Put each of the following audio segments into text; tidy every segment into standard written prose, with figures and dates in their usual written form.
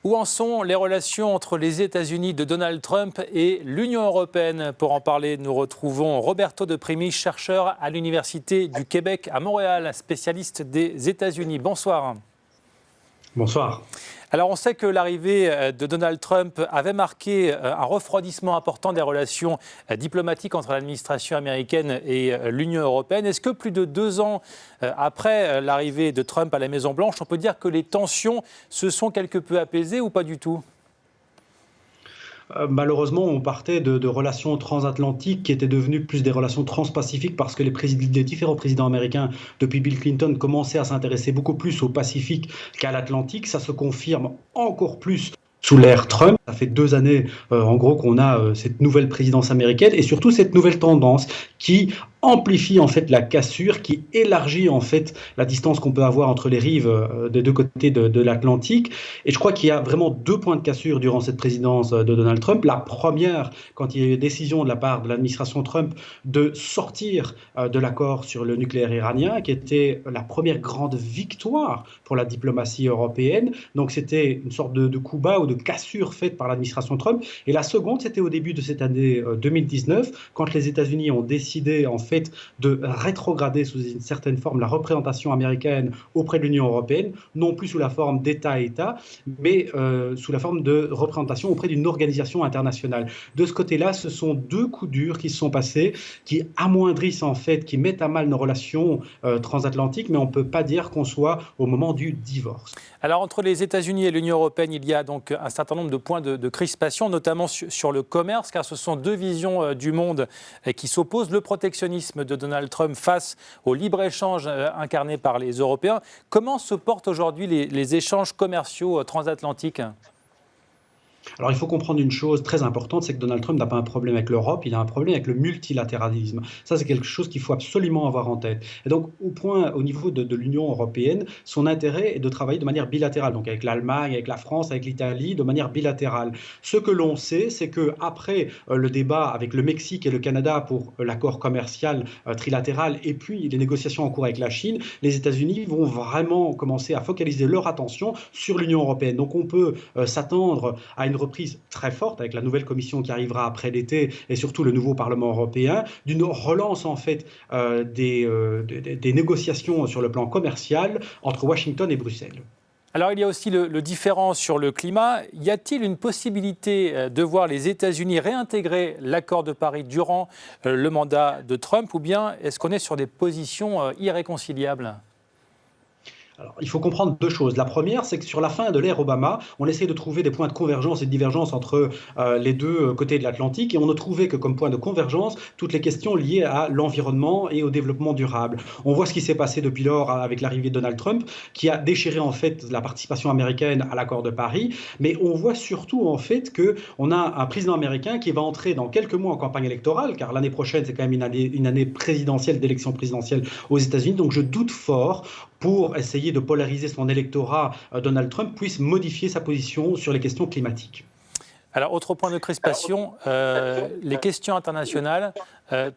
Où en sont les relations entre les États-Unis de Donald Trump et l'Union européenne? Pour en parler, nous retrouvons Roberto de Primis, chercheur à l'Université du Québec à Montréal, spécialiste des États-Unis. Bonsoir. Bonsoir. Alors on sait que l'arrivée de Donald Trump avait marqué un refroidissement important des relations diplomatiques entre l'administration américaine et l'Union européenne. Est-ce que plus de 2 ans après l'arrivée de Trump à la Maison-Blanche, on peut dire que les tensions se sont quelque peu apaisées ou pas du tout ? Malheureusement, on partait de relations transatlantiques qui étaient devenues plus des relations transpacifiques parce que les différents présidents américains, depuis Bill Clinton, commençaient à s'intéresser beaucoup plus au Pacifique qu'à l'Atlantique. Ça se confirme encore plus sous l'ère Trump. Ça fait 2 années, en gros, qu'on a cette nouvelle présidence américaine et surtout cette nouvelle tendance qui amplifie en fait la cassure, qui élargit en fait la distance qu'on peut avoir entre les rives des deux côtés de l'Atlantique. Et je crois qu'il y a vraiment 2 points de cassure durant cette présidence de Donald Trump. La première, quand il y a eu une décision de la part de l'administration Trump de sortir de l'accord sur le nucléaire iranien, qui était la première grande victoire pour la diplomatie européenne. Donc c'était une sorte de coup bas ou de cassure faite par l'administration Trump. Et la seconde, c'était au début de cette année 2019, quand les États-Unis ont décidé en fait de rétrograder sous une certaine forme la représentation américaine auprès de l'Union européenne, non plus sous la forme d'État à État, mais sous la forme de représentation auprès d'une organisation internationale. De ce côté-là, ce sont 2 coups durs qui se sont passés, qui amoindrissent en fait, qui mettent à mal nos relations transatlantiques, mais on ne peut pas dire qu'on soit au moment du divorce. Alors entre les États-Unis et l'Union européenne, il y a donc un certain nombre de points de crispation, notamment sur le commerce, car ce sont 2 visions du monde qui s'opposent. Le protectionnisme de Donald Trump face au libre-échange incarné par les Européens. Comment se portent aujourd'hui les échanges commerciaux transatlantiques ? Alors il faut comprendre une chose très importante, c'est que Donald Trump n'a pas un problème avec l'Europe, il a un problème avec le multilatéralisme. Ça, c'est quelque chose qu'il faut absolument avoir en tête. Et donc, au niveau de l'Union européenne, son intérêt est de travailler de manière bilatérale, donc avec l'Allemagne, avec la France, avec l'Italie, de manière bilatérale. Ce que l'on sait, c'est qu'après le débat avec le Mexique et le Canada pour l'accord commercial trilatéral et puis les négociations en cours avec la Chine, les États-Unis vont vraiment commencer à focaliser leur attention sur l'Union européenne. Donc on peut s'attendre à une reprise très forte avec la nouvelle commission qui arrivera après l'été et surtout le nouveau Parlement européen, d'une relance en fait des négociations sur le plan commercial entre Washington et Bruxelles. Alors il y a aussi le différend sur le climat. Y a-t-il une possibilité de voir les États-Unis réintégrer l'accord de Paris durant le mandat de Trump, ou bien est-ce qu'on est sur des positions irréconciliables ? Alors, il faut comprendre 2 choses. La première, c'est que sur la fin de l'ère Obama, on essaie de trouver des points de convergence et de divergence entre les 2 côtés de l'Atlantique, et on ne trouvait que comme point de convergence toutes les questions liées à l'environnement et au développement durable. On voit ce qui s'est passé depuis lors avec l'arrivée de Donald Trump, qui a déchiré en fait la participation américaine à l'accord de Paris, mais on voit surtout en fait qu'on a un président américain qui va entrer dans quelques mois en campagne électorale, car l'année prochaine, c'est quand même une année présidentielle, d'élection présidentielle aux États-Unis, donc je doute fort pour essayer de polariser son électorat, Donald Trump puisse modifier sa position sur les questions climatiques. Alors, autre point de crispation, les questions internationales.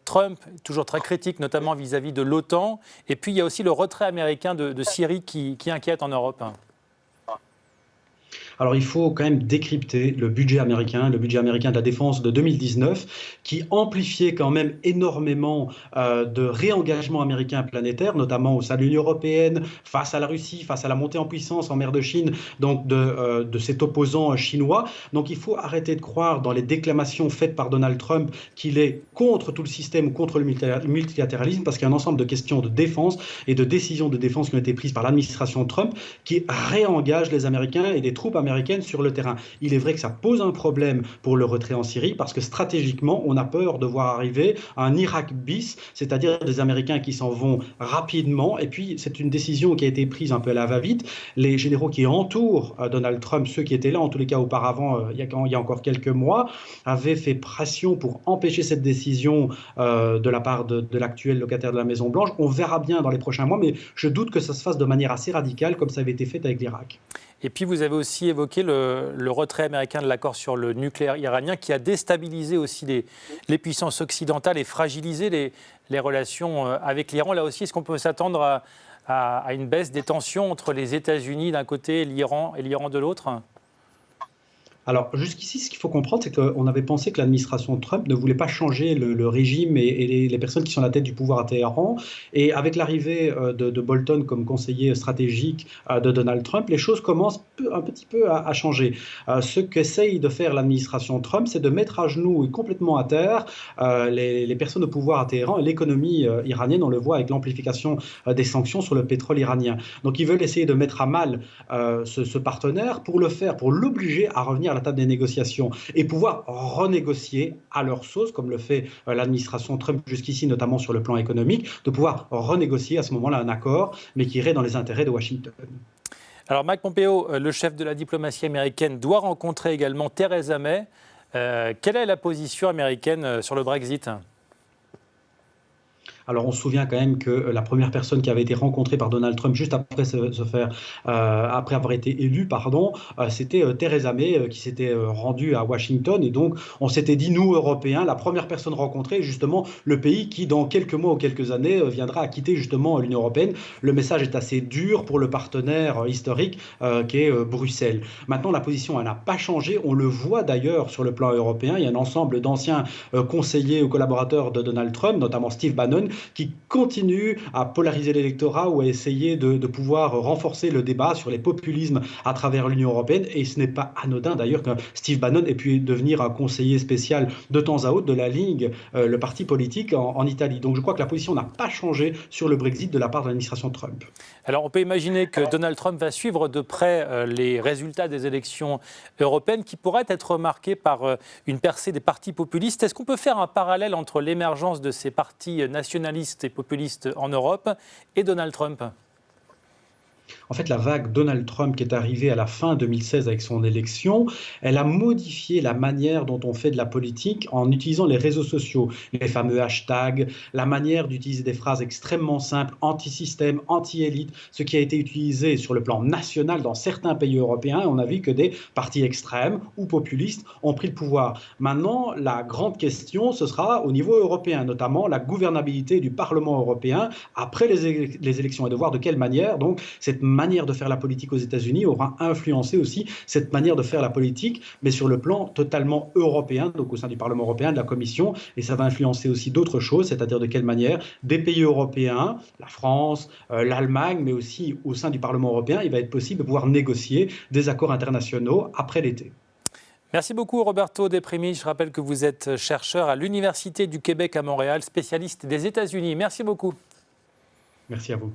Trump, toujours très critique, notamment vis-à-vis de l'OTAN. Et puis, il y a aussi le retrait américain de Syrie qui inquiète en Europe. Alors il faut quand même décrypter le budget américain de la défense de 2019, qui amplifiait quand même énormément de réengagement américain planétaire, notamment au sein de l'Union européenne, face à la Russie, face à la montée en puissance en mer de Chine, donc de cet opposant chinois. Donc il faut arrêter de croire dans les déclamations faites par Donald Trump qu'il est contre tout le système ou contre le multilatéralisme, parce qu'il y a un ensemble de questions de défense et de décisions de défense qui ont été prises par l'administration Trump qui réengagent les Américains et des troupes américaines sur le terrain. Il est vrai que ça pose un problème pour le retrait en Syrie, parce que stratégiquement, on a peur de voir arriver un Irak bis, c'est-à-dire des Américains qui s'en vont rapidement. Et puis, c'est une décision qui a été prise un peu à la va-vite. Les généraux qui entourent Donald Trump, ceux qui étaient là, en tous les cas auparavant, il y a encore quelques mois, avaient fait pression pour empêcher cette décision de la part de l'actuel locataire de la Maison-Blanche. On verra bien dans les prochains mois, mais je doute que ça se fasse de manière assez radicale, comme ça avait été fait avec l'Irak. Et puis vous avez aussi évoqué le retrait américain de l'accord sur le nucléaire iranien, qui a déstabilisé aussi les puissances occidentales et fragilisé les relations avec l'Iran. Là aussi, est-ce qu'on peut s'attendre à une baisse des tensions entre les États-Unis d'un côté et l'Iran de l'autre ? Alors, jusqu'ici, ce qu'il faut comprendre, c'est qu'on avait pensé que l'administration Trump ne voulait pas changer le régime et les personnes qui sont à la tête du pouvoir à Téhéran. Et avec l'arrivée de Bolton comme conseiller stratégique de Donald Trump, les choses commencent un petit peu à changer. Ce qu'essaye de faire l'administration Trump, c'est de mettre à genoux et complètement à terre les personnes au pouvoir à Téhéran et l'économie iranienne. On le voit avec l'amplification des sanctions sur le pétrole iranien. Donc, ils veulent essayer de mettre à mal ce partenaire pour le faire, pour l'obliger à revenir à la table des négociations et pouvoir renégocier à leur sauce, comme le fait l'administration Trump jusqu'ici, notamment sur le plan économique, de pouvoir renégocier à ce moment-là un accord, mais qui irait dans les intérêts de Washington. Alors Mike Pompeo, le chef de la diplomatie américaine, doit rencontrer également Theresa May. Quelle est la position américaine sur le Brexit ? Alors, on se souvient quand même que la première personne qui avait été rencontrée par Donald Trump juste après après avoir été élu, c'était Theresa May qui s'était rendue à Washington. Et donc, on s'était dit, nous, Européens, la première personne rencontrée est justement le pays qui, dans quelques mois ou quelques années, viendra à quitter justement l'Union européenne. Le message est assez dur pour le partenaire historique qui est Bruxelles. Maintenant, la position, elle n'a pas changé. On le voit d'ailleurs sur le plan européen. Il y a un ensemble d'anciens conseillers ou collaborateurs de Donald Trump, notamment Steve Bannon, qui continue à polariser l'électorat ou à essayer de pouvoir renforcer le débat sur les populismes à travers l'Union européenne. Et ce n'est pas anodin d'ailleurs que Steve Bannon ait pu devenir un conseiller spécial de temps à autre de la Ligue, le parti politique en Italie. Donc je crois que la position n'a pas changé sur le Brexit de la part de l'administration Trump. Alors on peut imaginer que Donald Trump va suivre de près les résultats des élections européennes qui pourraient être marquées par une percée des partis populistes. Est-ce qu'on peut faire un parallèle entre l'émergence de ces partis nationalistes et populistes en Europe et Donald Trump ? En fait, la vague Donald Trump qui est arrivée à la fin 2016 avec son élection, elle a modifié la manière dont on fait de la politique en utilisant les réseaux sociaux, les fameux hashtags, la manière d'utiliser des phrases extrêmement simples, anti-système, anti-élite, ce qui a été utilisé sur le plan national dans certains pays européens. On a vu que des partis extrêmes ou populistes ont pris le pouvoir. Maintenant, la grande question, ce sera au niveau européen, notamment la gouvernabilité du Parlement européen après les élections et de voir de quelle manière, donc, cette manière de faire la politique aux États-Unis aura influencé aussi cette manière de faire la politique, mais sur le plan totalement européen, donc au sein du Parlement européen, de la Commission, et ça va influencer aussi d'autres choses, c'est-à-dire de quelle manière des pays européens, la France, l'Allemagne, mais aussi au sein du Parlement européen, il va être possible de pouvoir négocier des accords internationaux après l'été. Merci beaucoup Roberto De Primi. Je rappelle que vous êtes chercheur à l'Université du Québec à Montréal, spécialiste des États-Unis. Merci beaucoup. Merci à vous.